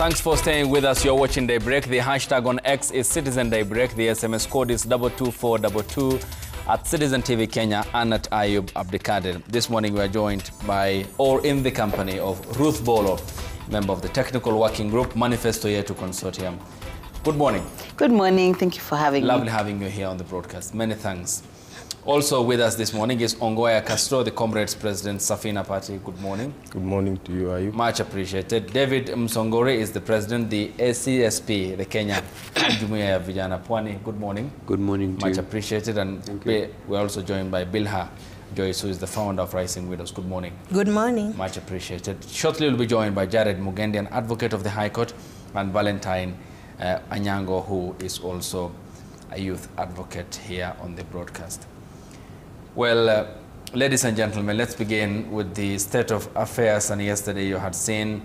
Thanks for staying with us. You're watching Daybreak. The hashtag on X is Citizen Daybreak. The SMS code is 22422 at Citizen TV Kenya and at Ayub Abdikadir. This morning we are joined by, or in the company of, Ruth Bolo, member of the Technical Working Group, Manifesto Yetu Consortium. Good morning. Good morning. Thank you for having me. Lovely having you here on the broadcast. Many thanks. Also with us this morning is Ongoya Castro, the Comrades President, Safina Party. Good morning. Good morning to you, Ayub. Much appreciated. David Msongore is the President, the ACSP, the Kenya Jumuiya ya Vijana Pwani. Good morning. Good morning to you. Much appreciated. And we're also joined by Bilha Joyce, who is the founder of Rising Widows. Good morning. Good morning. Much appreciated. Shortly we'll be joined by Jared Mugendi, an advocate of the High Court, and Valentine Anyango, who is also a youth advocate here on the broadcast. Well, ladies and gentlemen, let's begin with the state of affairs. And yesterday you had seen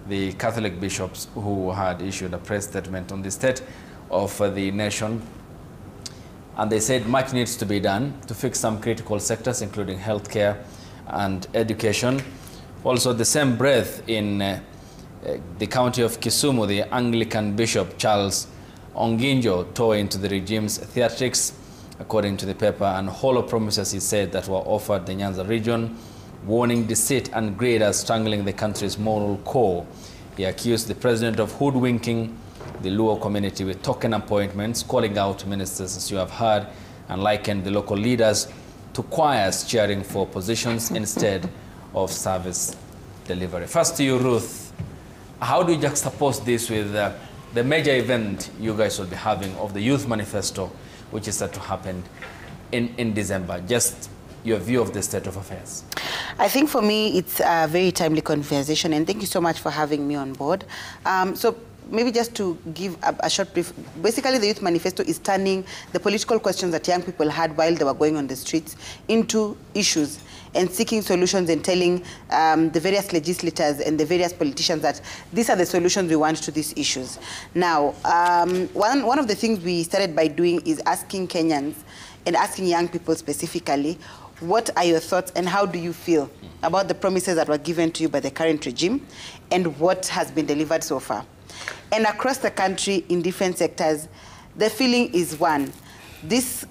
the Catholic bishops who had issued a press statement on the state of the nation. And they said much needs to be done to fix some critical sectors, including healthcare and education. Also, the same breath in the county of Kisumu, the Anglican Bishop Charles Onginjo tore into the regime's theatrics, according to the paper, and hollow promises, he said, that were offered the Nyanza region, warning deceit and greed as strangling the country's moral core. He accused the president of hoodwinking the Luo community with token appointments, calling out ministers, as you have heard, and likened the local leaders to choirs cheering for positions instead of service delivery. First to you, Ruth. How do you juxtapose this with the major event you guys will be having of the Youth Manifesto, which is set to happen in December? Just your view of the state of affairs. I think for me, it's a very timely conversation, and thank you so much for having me on board. So maybe just to give a short brief, basically the Youth Manifesto is turning the political questions that young people had while they were going on the streets into issues, and seeking solutions and telling the various legislators and the various politicians that these are the solutions we want to these issues. Now, one of the things we started by doing is asking Kenyans and asking young people specifically, what are your thoughts and how do you feel about the promises that were given to you by the current regime and what has been delivered so far? And across the country in different sectors, the feeling is one. This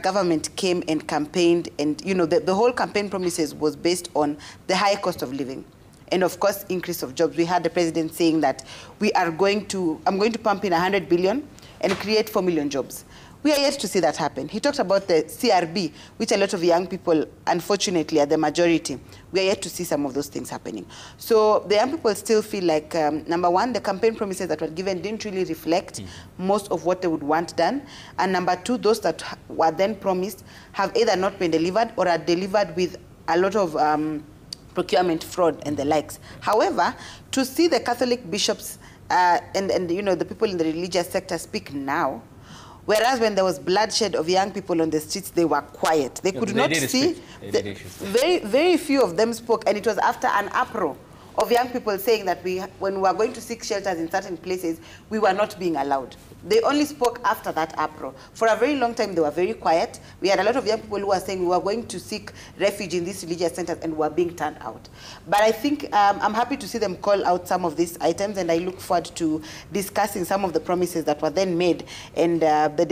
government came and campaigned, and the whole campaign promises was based on the high cost of living and of course increase of jobs. We had the president saying that I'm going to pump in 100 billion and create 4 million jobs. We are yet to see that happen. He talked about the CRB, which a lot of young people, unfortunately, are the majority. We are yet to see some of those things happening. So the young people still feel like, number one, the campaign promises that were given didn't really reflect most of what they would want done. And number two, those that were then promised have either not been delivered or are delivered with a lot of procurement fraud and the likes. However, to see the Catholic bishops and the people in the religious sector speak now, whereas when there was bloodshed of young people on the streets, they were quiet. They could not see. Very few of them spoke, and it was after an uproar of young people saying that when we were going to seek shelters in certain places, we were not being allowed. They only spoke after that uproar. For a very long time, they were very quiet. We had a lot of young people who were saying we were going to seek refuge in these religious centers and were being turned out. But I think I'm happy to see them call out some of these items, and I look forward to discussing some of the promises that were then made and the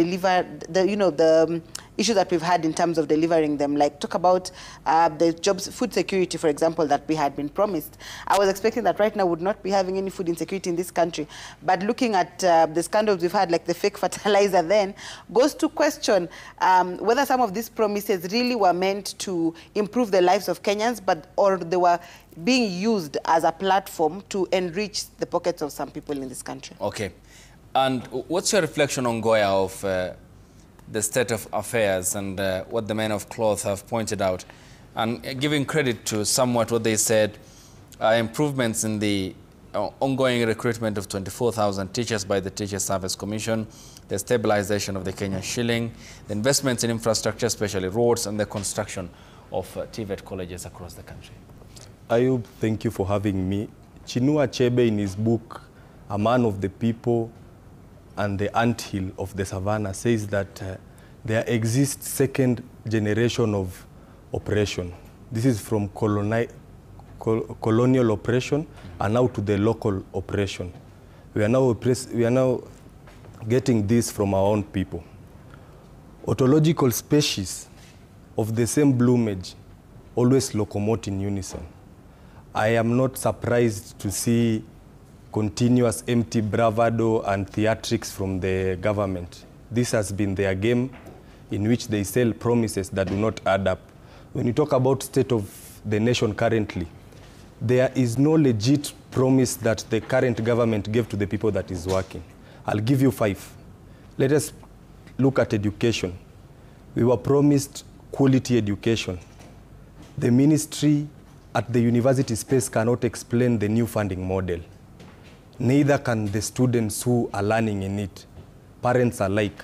issue that we've had in terms of delivering them. Like talk about the jobs, food security, for example, that we had been promised. I was expecting that right now we would not be having any food insecurity in this country. But looking at the scandals we've had, like the fake fertilizer then, goes to question whether some of these promises really were meant to improve the lives of Kenyans, or they were being used as a platform to enrich the pockets of some people in this country. Okay. And what's your reflection on Goya of the state of affairs and what the men of cloth have pointed out, and giving credit to somewhat what they said, improvements in the ongoing recruitment of 24,000 teachers by the Teacher Service Commission, the stabilization of the Kenyan shilling, the investments in infrastructure, especially roads, and the construction of TVET colleges across the country. Ayub, thank you for having me. Chinua Achebe, in his book, A Man of the People and the Anthill of the Savannah, says that there exists second generation of oppression. This is from colonial oppression and now to the local oppression. We are now getting this from our own people. Otological species of the same plumage always locomote in unison. I am not surprised to see continuous empty bravado and theatrics from the government. This has been their game in which they sell promises that do not add up. When you talk about state of the nation currently, there is no legit promise that the current government gave to the people that is working. I'll give you 5. Let us look at education. We were promised quality education. The ministry at the university space cannot explain the new funding model. Neither can the students who are learning in it, parents alike.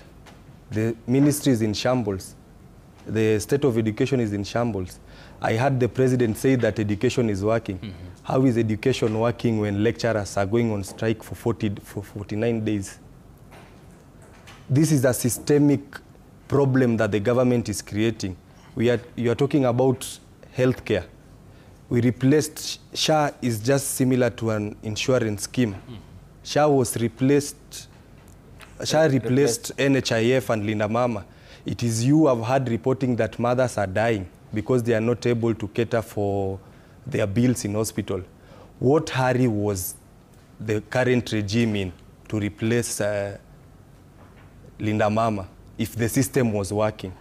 The ministry is in shambles. The state of education is in shambles. I heard the president say that education is working. How is education working when lecturers are going on strike for 49 days? This is a systemic problem that the government is creating. You are talking about healthcare. We replaced, SHA is just similar to an insurance scheme. SHA replaced NHIF and Linda Mama. It is you have had reporting that mothers are dying because they are not able to cater for their bills in hospital. What hurry was the current regime in to replace Linda Mama if the system was working?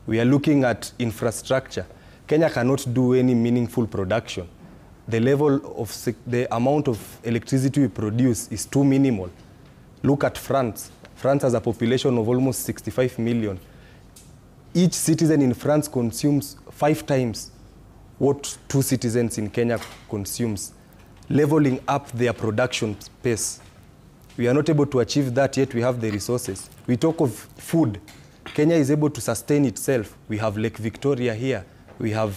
We are looking at infrastructure. Kenya cannot do any meaningful production. The level of the amount of electricity we produce is too minimal. Look at France. France has a population of almost 65 million. Each citizen in France consumes 5 times what 2 citizens in Kenya consumes, leveling up their production pace. We are not able to achieve that, yet we have the resources. We talk of food. Kenya is able to sustain itself. We have Lake Victoria here. We have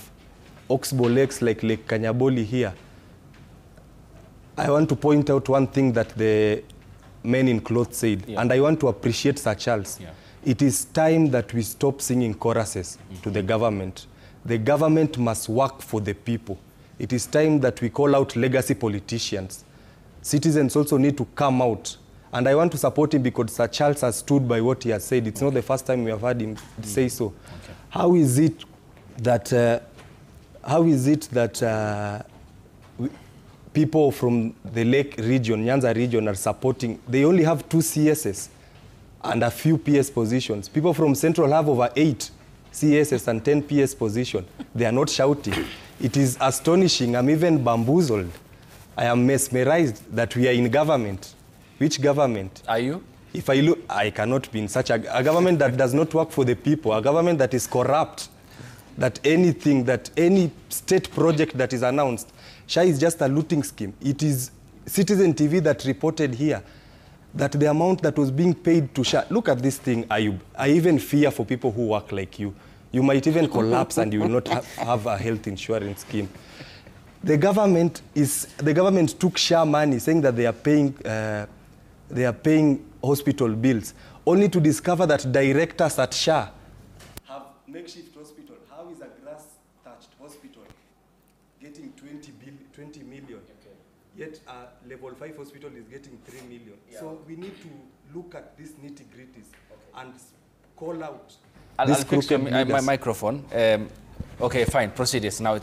Oxbow lakes like Lake Kanyaboli here. I want to point out one thing that the men in clothes said, and I want to appreciate Sir Charles. It is time that we stop singing choruses to the government. The government must work for the people. It is time that we call out legacy politicians. Citizens also need to come out. And I want to support him because Sir Charles has stood by what he has said. It's not the first time we have heard him say so. How is it that people from the Lake region, Nyanza region, are supporting? They only have 2 CSs and a few PS positions. People from Central have over 8 CSs and 10 PS positions. They are not shouting. It is astonishing. I'm even bamboozled. I am mesmerized that we are in government. Which government? Are you? If I look, I cannot be in such a government that does not work for the people, a government that is corrupt, that any state project that is announced, SHA is just a looting scheme. It is Citizen TV that reported here that the amount that was being paid to SHA, look at this thing, Ayub. I even fear for people who work like you. You might even collapse and you will not have a health insurance scheme. The government took SHA money saying that they are paying hospital bills, only to discover that directors at SHA have makeshift hospital. How is a grass-thatched hospital getting 20 million? Yet a level 5 hospital is getting 3 million. So we need to look at these nitty-gritties and call out. I'll fix my microphone. Okay, fine. Proceed. Yes, now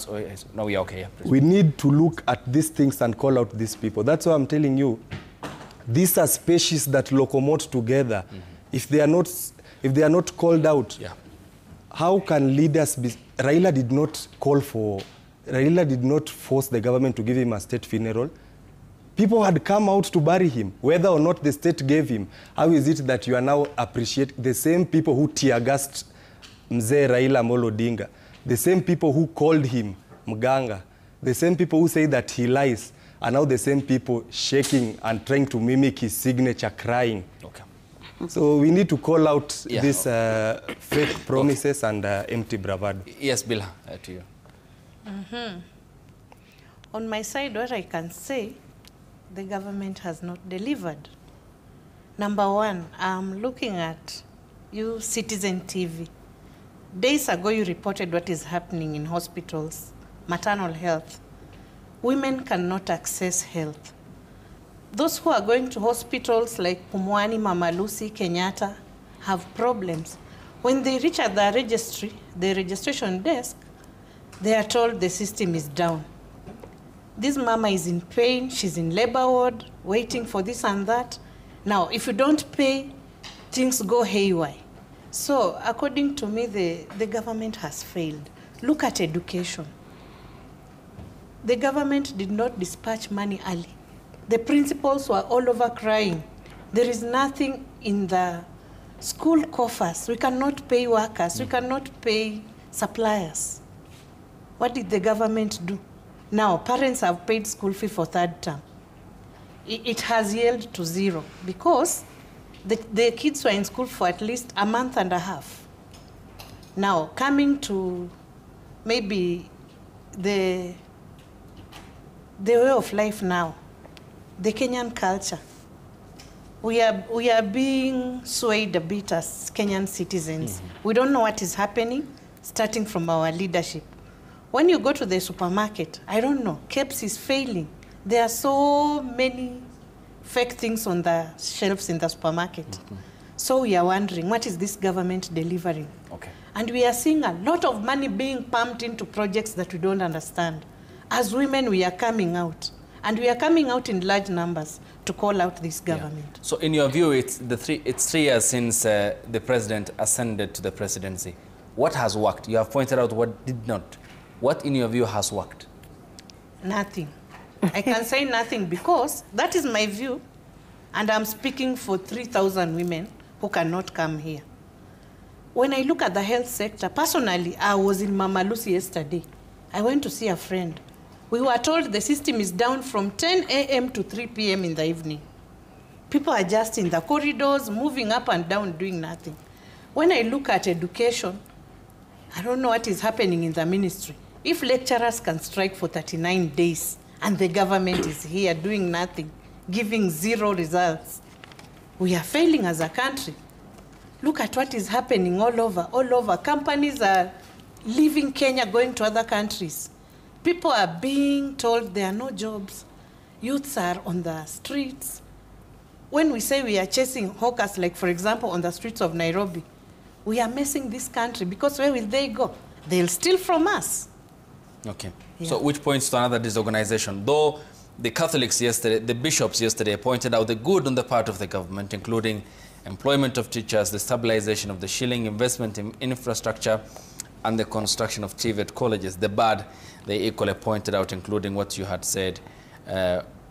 we are okay. Yeah, we need to look at these things and call out these people. That's why I'm telling you, these are species that locomote together. If they are not called out, how can leaders be? Raila did not force the government to give him a state funeral. People had come out to bury him, whether or not the state gave him. How is it that you are now appreciating the same people who tear-gassed Mzee Raila Amolo Odinga, the same people who called him Mganga, the same people who say that he lies, are now the same people shaking and trying to mimic his signature, crying. Okay. So we need to call out these fake promises and empty bravado. Yes, Bill, to you. On my side, what I can say, the government has not delivered. Number one, I'm looking at you, Citizen TV. Days ago, you reported what is happening in hospitals, maternal health. Women cannot access health. Those who are going to hospitals like Pumwani, Mama Lucy, Kenyatta have problems. When they reach at the registry, the registration desk, they are told the system is down. This mama is in pain, she's in labor ward, waiting for this and that. Now, if you don't pay, things go haywire. So, according to me, the government has failed. Look at education. The government did not dispatch money early. The principals were all over crying. There is nothing in the school coffers. We cannot pay workers. We cannot pay suppliers. What did the government do? Now, parents have paid school fee for third term. It has yielded to zero because the kids were in school for at least a month and a half. Now, coming to maybe the way of life now, the Kenyan culture. We are being swayed a bit as Kenyan citizens. Mm-hmm. We don't know what is happening, starting from our leadership. When you go to the supermarket, I don't know, KEBS is failing. There are so many fake things on the shelves in the supermarket. Mm-hmm. So we are wondering, what is this government delivering? Okay. And we are seeing a lot of money being pumped into projects that we don't understand. As women, we are coming out. And we are coming out in large numbers to call out this government. Yeah. So in your view, it's 3 years since the president ascended to the presidency. What has worked? You have pointed out what did not. What in your view has worked? Nothing. I can say nothing because that is my view. And I'm speaking for 3,000 women who cannot come here. When I look at the health sector, personally, I was in Mama Lucy yesterday. I went to see a friend. We were told the system is down from 10 a.m. to 3 p.m. in the evening. People are just in the corridors, moving up and down, doing nothing. When I look at education, I don't know what is happening in the ministry. If lecturers can strike for 39 days and the government is here doing nothing, giving zero results, we are failing as a country. Look at what is happening all over. Companies are leaving Kenya, going to other countries. People are being told there are no jobs. Youths are on the streets. When we say we are chasing hawkers, like for example on the streets of Nairobi, we are messing this country because where will they go? They'll steal from us. Okay. Yeah. So which points to another disorganization. Though the Catholics yesterday, the bishops yesterday pointed out the good on the part of the government, including employment of teachers, the stabilization of the shilling, investment in infrastructure, and the construction of TVET colleges. The bad, they equally pointed out, including what you had said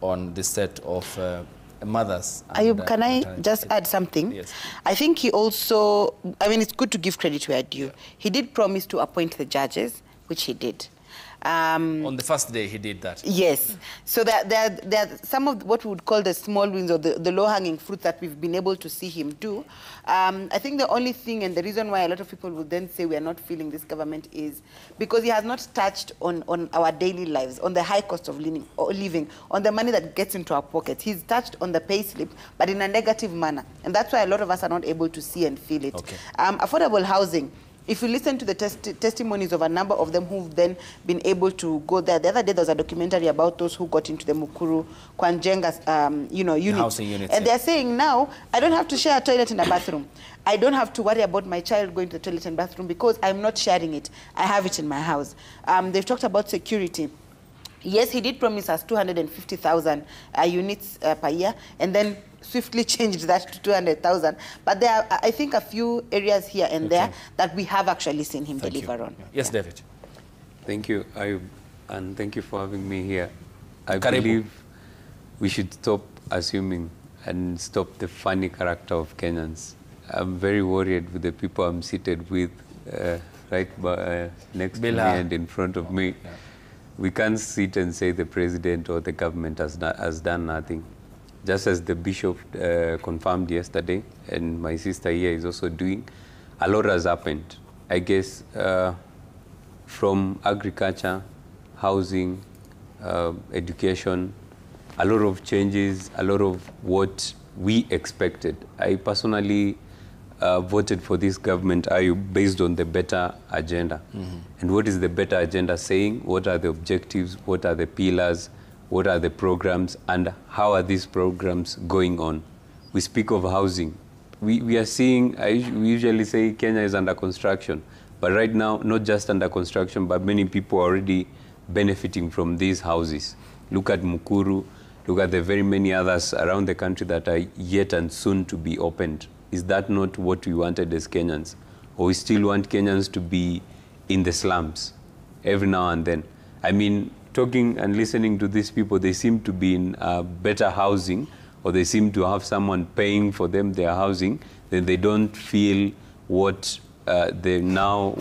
on the set of mothers. Ayub, can I just add something? Yes. I think he also, I mean, it's good to give credit where due. He did promise to appoint the judges, which he did. On the first day, he did that. Yes. So there are some of what we would call the small wins or the low-hanging fruit that we've been able to see him do. I think the only thing and the reason why a lot of people would then say we are not feeling this government is because he has not touched on our daily lives, on the high cost of living, on the money that gets into our pockets. He's touched on the pay slip, but in a negative manner. And that's why a lot of us are not able to see and feel it. Okay. Affordable housing. If you listen to the testimonies of a number of them who've then been able to go there. The other day there was a documentary about those who got into the Mukuru Kwanjenga unit. Housing units. And they're saying now, I don't have to share a toilet and a bathroom. I don't have to worry about my child going to the toilet and bathroom because I'm not sharing it. I have it in my house. They've talked about security. Yes, he did promise us 250,000 units per year, and then swiftly changed that to 200,000. But there are, I think, a few areas here and there that we have actually seen him deliver on. Yes, David. Thank you, Ayub, and thank you for having me here. I Karibu. believe we should stop assuming and stop the funny character of Kenyans. I'm very worried with the people I'm seated with right next to me and in front of me. Yeah. We can't sit and say the president or the government has done nothing. Just as the bishop confirmed yesterday, and my sister here is also doing, a lot has happened. I guess from agriculture, housing, education, a lot of changes, a lot of what we expected. I personally voted for this government based on the better agenda. Mm-hmm. And what is the better agenda saying? What are the objectives? What are the pillars? what are the programs, and how are these programs going on. We speak of housing. We are seeing, we usually say Kenya is under construction, but right now, not just under construction, but many people are already benefiting from these houses. Look at Mukuru, look at the very many others around the country that are yet and soon to be opened. Is that not what we wanted as Kenyans? Or we still want Kenyans to be in the slums every now and then? I mean, talking and listening to these people, they seem to be in better housing, or they seem to have someone paying for them their housing, then they don't feel what the now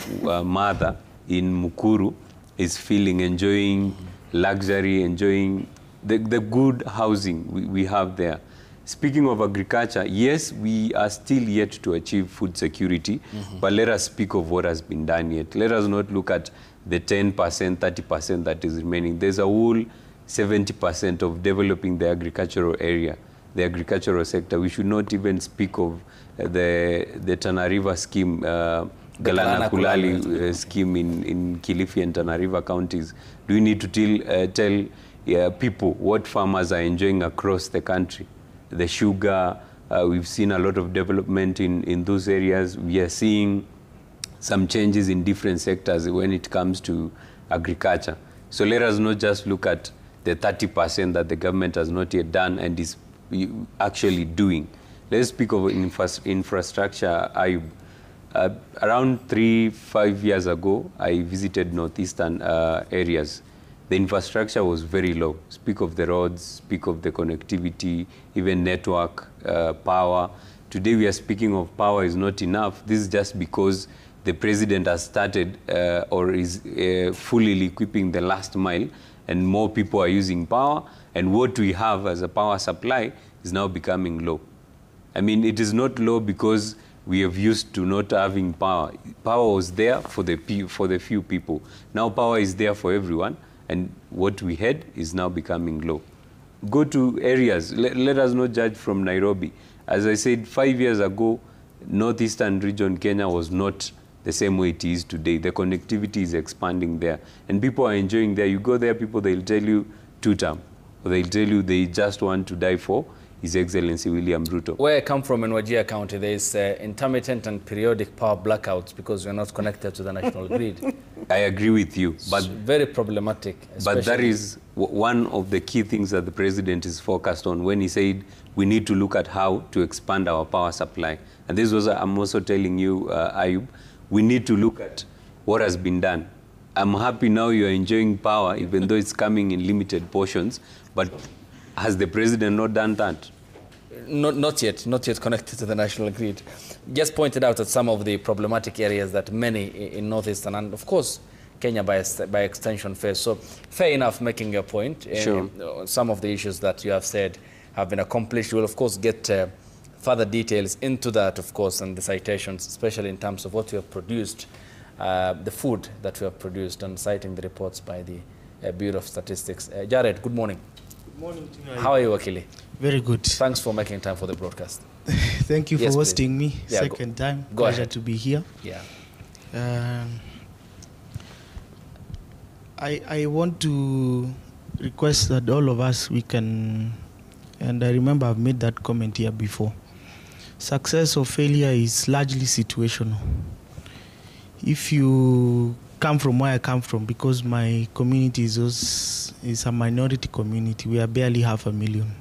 mother in Mukuru is feeling, enjoying luxury, enjoying the good housing we have there. Speaking of agriculture, yes, we are still yet to achieve food security, but let us speak of what has been done yet. Let us not look at the 10%, 30% that is remaining. There's a whole 70% of developing the agricultural area, the agricultural sector. We should not even speak of the Tana River scheme, Galana Kulali scheme in Kilifi and Tana River counties. Do we need to tell people what farmers are enjoying across the country? The sugar, we've seen a lot of development in those areas. We are seeing some changes in different sectors when it comes to agriculture. So let us not just look at the 30% that the government has not yet done and is actually doing. Let's speak of infrastructure. Around 3-5 years ago, I visited northeastern areas. The infrastructure was very low. Speak of the roads, speak of the connectivity, even network, power. Today we are speaking of power is not enough. This is just because the president has started or is fully equipping the last mile, and more people are using power, and what we have as a power supply is now becoming low. I mean, it is not low because we have used to not having power. Power was there for the few people. Now power is there for everyone, and what we had is now becoming low. Go to areas. Let us not judge from Nairobi. As I said, 5 years ago, northeastern region Kenya was not the same way it is today. The connectivity is expanding there, and people are enjoying there. You go there, people, they'll tell you two-term, or they'll tell you they just want to die for His Excellency William Ruto. Where I come from in Wajir County, there is intermittent and periodic power blackouts because we're not connected to the national grid. I agree with you, but it's very problematic. But that is one of the key things that the president is focused on when he said we need to look at how to expand our power supply. And this was, I'm also telling you, Ayub, we need to look at what has been done. I'm happy now you're enjoying power, even though it's coming in limited portions, but has the president not done that? Not yet connected to the national grid. Just pointed out at some of the problematic areas that many in northeastern and of course Kenya by extension face. So fair enough making your point. Sure. Some of the issues that you have said have been accomplished. We'll of course get further details into that, of course, and the citations, especially in terms of what we have produced, the food that we have produced, and citing the reports by the Bureau of Statistics. Jared, good morning. Good morning to you. How are you, Wakili? Very good. Thanks for making time for the broadcast. Thank you for hosting me. Yeah, Second time. Go Pleasure ahead. to be here. Yeah. I want to request that all of us, we can, and I remember I've made that comment here before, success or failure is largely situational. If you come from where I come from, because my community is a minority community, we are barely 500,000.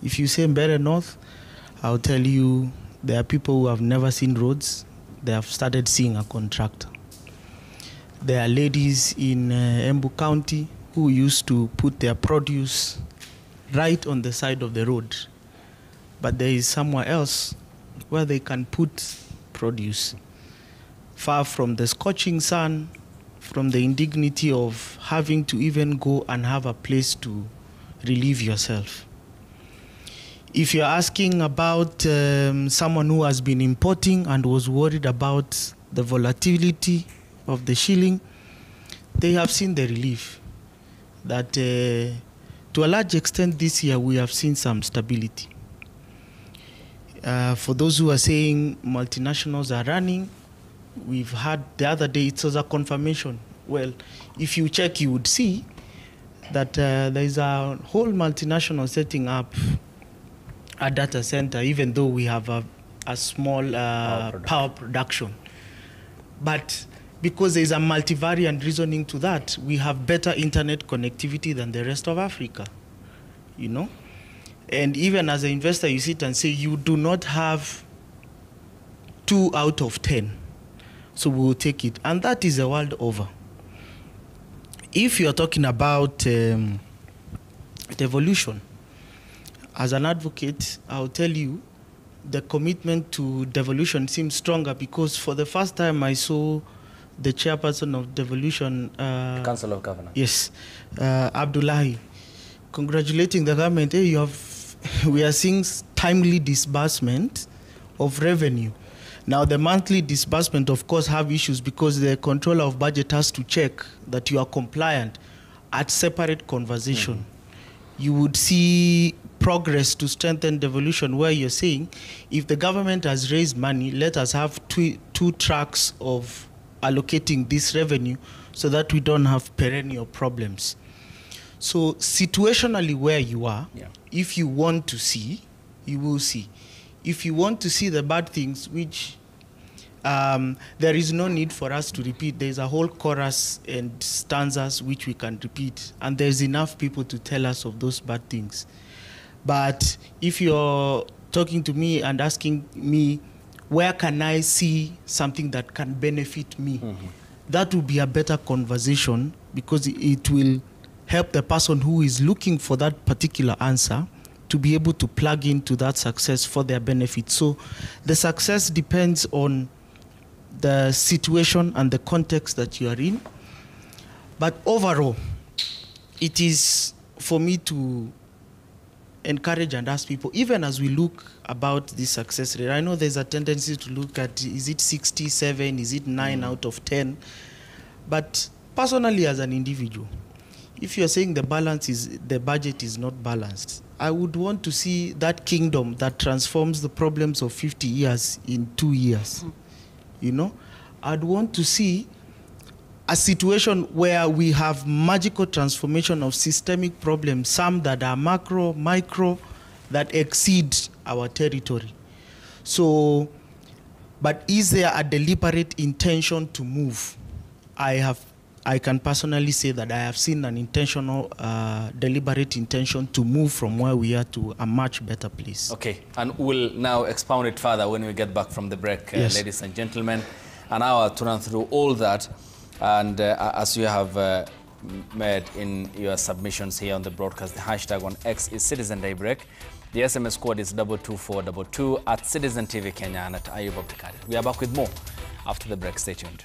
If you say Mbeere North, I'll tell you there are people who have never seen roads. They have started seeing a contractor. There are ladies in Embu County who used to put their produce right on the side of the road, but there is somewhere else where they can put produce far from the scorching sun, from the indignity of having to even go and have a place to relieve yourself. If you're asking about someone who has been importing and was worried about the volatility of the shilling, they have seen the relief. That to a large extent this year we have seen some stability. For those who are saying multinationals are running, we've had the other day, it was a confirmation. Well, if you check, you would see that there is a whole multinational setting up a data center, even though we have a small power production. But because there is a multivariant reasoning to that, we have better internet connectivity than the rest of Africa, you know? And even as an investor, you sit and say, you do not have 2 out of 10, so we will take it. And that is the world over. If you're talking about devolution, as an advocate, I'll tell you, the commitment to devolution seems stronger because for the first time I saw the chairperson of devolution... Council of Governors. Yes, Abdullahi, congratulating the government. Hey, we are seeing timely disbursement of revenue. Now, the monthly disbursement, of course, have issues because the controller of budget has to check that you are compliant at separate conversation. You would see progress to strengthen devolution where you're saying, if the government has raised money, let us have two tracks of allocating this revenue so that we don't have perennial problems. So situationally where you are, if you want to see, you will see. If you want to see the bad things, which there is no need for us to repeat. There's a whole chorus and stanzas which we can repeat, and there's enough people to tell us of those bad things. But if you're talking to me and asking me, where can I see something that can benefit me? That will be a better conversation because it will help the person who is looking for that particular answer to be able to plug into that success for their benefit. So the success depends on the situation and the context that you are in. But overall, it is for me to encourage and ask people, even as we look about this success rate, I know there's a tendency to look at, is it 67, is it 9 out of 10? But personally, as an individual, if you're saying the budget is not balanced, I would want to see that kingdom that transforms the problems of 50 years in 2 years. You know, I'd want to see a situation where we have magical transformation of systemic problems, some that are macro, micro, that exceed our territory. So, but is there a deliberate intention to move? I can personally say that I have seen an intentional, deliberate intention to move from where we are to a much better place. Okay, and we'll now expound it further when we get back from the break, yes. Ladies and gentlemen. An hour to run through all that, and as you have made in your submissions here on the broadcast, the hashtag on X is Citizen Daybreak. The SMS code is 22422 at Citizen TV Kenya and at Ayub Abdikadir. We are back with more after the break. Stay tuned.